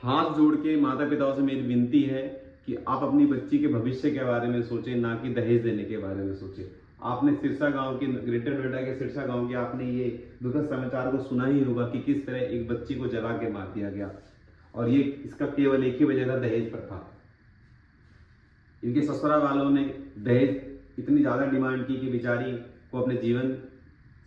हाथ जोड़ के माता पिताओं से मेरी विनती है कि आप अपनी बच्ची के भविष्य के बारे में सोचें, ना कि दहेज देने के बारे में सोचें। आपने सिरसा गांव के, ग्रेटर नोएडा के सिरसा गांव के आपने ये दुखद समाचार को सुना ही होगा कि किस तरह एक बच्ची को जला के मार दिया गया, और ये इसका केवल एक ही वजह था, दहेज प्रथा। इनके ससुराल वालों ने दहेज इतनी ज़्यादा डिमांड की कि बेचारी को अपने जीवन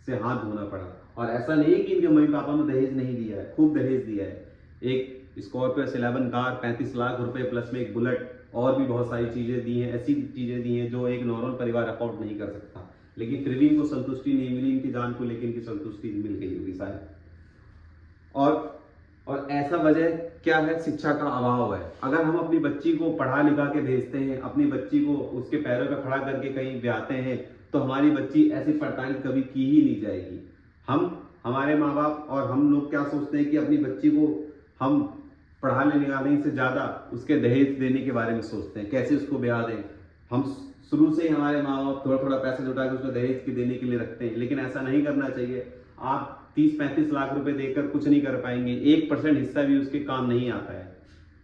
से हाथ धोना पड़ा। और ऐसा नहीं है कि इनके मम्मी पापा ने दहेज नहीं दिया है, खूब दहेज दिया है। एक स्कॉर्पियो 11 कार, 35 लाख रुपए, प्लस में एक बुलेट, और भी बहुत सारी चीज़ें दी हैं, ऐसी चीज़ें दी हैं जो एक नॉर्मल परिवार अफोर्ड नहीं कर सकता। लेकिन फिर भी इनको संतुष्टि नहीं मिली, इनकी जान को लेकर इनकी संतुष्टि मिल गई होगी शायद। और ऐसा वजह क्या है? शिक्षा का अभाव है। अगर हम अपनी बच्ची को पढ़ा लिखा के भेजते हैं, अपनी बच्ची को उसके पैरों पर खड़ा करके कहीं ब्याहते हैं, तो हमारी बच्ची ऐसी प्रताड़ित कभी की ही नहीं जाएगी। हमारे माँ बाप और हम लोग क्या सोचते हैं कि अपनी बच्ची को हम पढ़ा लिखाने से ज़्यादा उसके दहेज देने के बारे में सोचते हैं, कैसे उसको ब्याह दें। हम शुरू से ही हमारे माँ बाप थोड़ा थोड़ा पैसा जुटा के उसको दहेज के देने के लिए रखते हैं, लेकिन ऐसा नहीं करना चाहिए। आप 30-35 लाख रुपए देकर कुछ नहीं कर पाएंगे, 1% हिस्सा भी उसके काम नहीं आता है।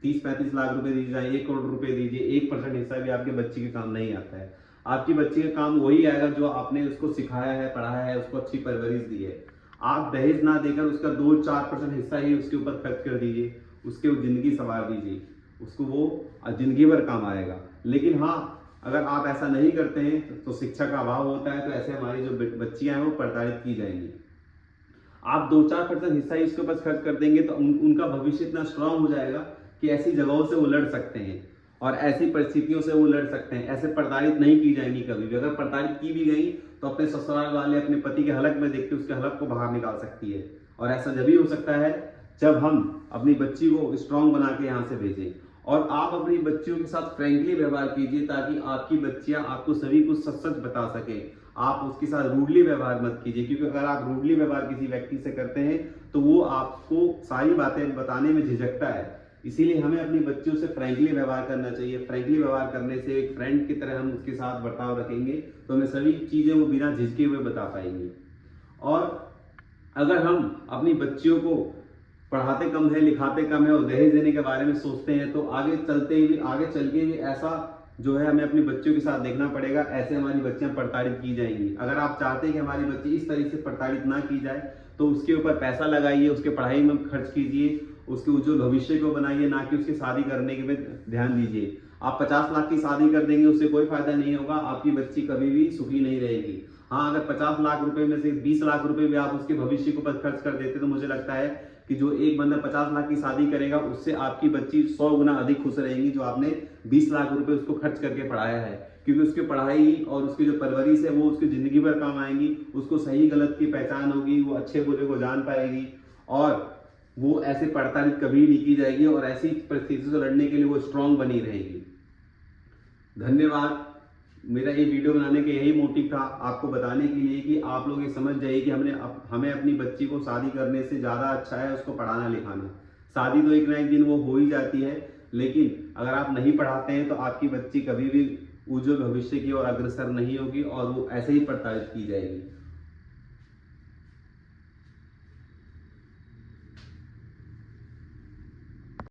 30-35 लाख रुपए दीजिए, 1 करोड़ रुपए दीजिए, 1% हिस्सा भी आपके बच्ची के काम नहीं आता है। आपकी बच्ची का काम वही आएगा जो आपने उसको सिखाया है, पढ़ाया है, उसको अच्छी परवरिश दी है। आप दहेज ना देकर उसका 2-4% हिस्सा ही उसके ऊपर खर्च कर दीजिए, उसके जिंदगी संवार दीजिए, उसको वो जिंदगी भर काम आएगा। लेकिन हाँ, अगर आप ऐसा नहीं करते हैं तो शिक्षा का अभाव होता है, तो ऐसे हमारी जो बच्चियां हैं वो प्रताड़ित की जाएंगी। आप 2-4% हिस्सा ही उसके ऊपर खर्च कर देंगे तो उनका भविष्य इतना स्ट्रांग हो जाएगा कि ऐसी जगहों से वो लड़ सकते हैं और ऐसी परिस्थितियों से वो लड़ सकते हैं। ऐसे प्रताड़ित नहीं की जाएंगी कभी भी। अगर प्रताड़ित की भी गई तो अपने ससुराल वाले अपने पति के हलक में देख के उसके हलक को बाहर निकाल सकती है। और ऐसा जब ही हो सकता है जब हम अपनी बच्ची को स्ट्रांग बना के यहाँ से भेजें। और आप अपनी बच्चियों के साथ फ्रेंकली व्यवहार कीजिए, ताकि आपकी बच्चियां आपको सभी कुछ सच सच बता सके। आप उसके साथ रूडली व्यवहार मत कीजिए, क्योंकि अगर आप रूडली व्यवहार किसी व्यक्ति से करते हैं तो वो आपको सारी बातें बताने में झिझकता है। इसीलिए हमें अपनी बच्चियों से फ्रेंकली व्यवहार करना चाहिए। फ्रेंकली व्यवहार करने से एक फ्रेंड की तरह हम उसके साथ बर्ताव रखेंगे तो हमें सभी चीजें वो बिना झिझके हुए बता पाएंगी। और अगर हम अपनी बच्चियों को पढ़ाते कम है, लिखाते कम है और दहेज देने के बारे में सोचते हैं, तो आगे चल के भी ऐसा जो है हमें अपनी बच्चियों के साथ देखना पड़ेगा। ऐसे हमारी बच्चियां प्रताड़ित की जाएंगी। अगर आप चाहते हैं कि हमारी बच्ची इस तरीके से प्रताड़ित ना की जाए तो उसके ऊपर पैसा लगाइए, उसके पढ़ाई में खर्च कीजिए, उसके उज्जवल भविष्य को बनाइए, ना कि उसकी शादी करने के में ध्यान दीजिए। आप 50 लाख की शादी कर देंगे, उससे कोई फायदा नहीं होगा, आपकी बच्ची कभी भी सुखी नहीं रहेगी। हाँ, अगर 50 लाख रुपए में से 20 लाख रुपए भी आप उसके भविष्य के ऊपर खर्च कर देते तो मुझे लगता है कि जो एक बंदा 50 लाख की शादी करेगा उससे आपकी बच्ची 100 गुना अधिक खुश रहेगी, जो आपने 20 लाख रुपए उसको खर्च करके पढ़ाया है। क्योंकि उसकी पढ़ाई और उसकी जो परवरिश है वो उसकी जिंदगी भर काम आएंगी। उसको सही गलत की पहचान होगी, वो अच्छे बुरे को जान पाएगी और वो ऐसे प्रताड़ित कभी नहीं की जाएगी और ऐसी परिस्थिति से लड़ने के लिए वो स्ट्रांग बनी रहेगी। धन्यवाद। मेरा ये वीडियो बनाने का यही मोटिव था, आपको बताने के लिए कि आप लोग ये समझ जाइए कि हमें अपनी बच्ची को शादी करने से ज़्यादा अच्छा है उसको पढ़ाना लिखाना। शादी तो एक ना एक दिन वो हो ही जाती है, लेकिन अगर आप नहीं पढ़ाते हैं तो आपकी बच्ची कभी भी उज्जवल भविष्य की ओर अग्रसर नहीं होगी और वो ऐसे ही प्रताड़ित की जाएगी।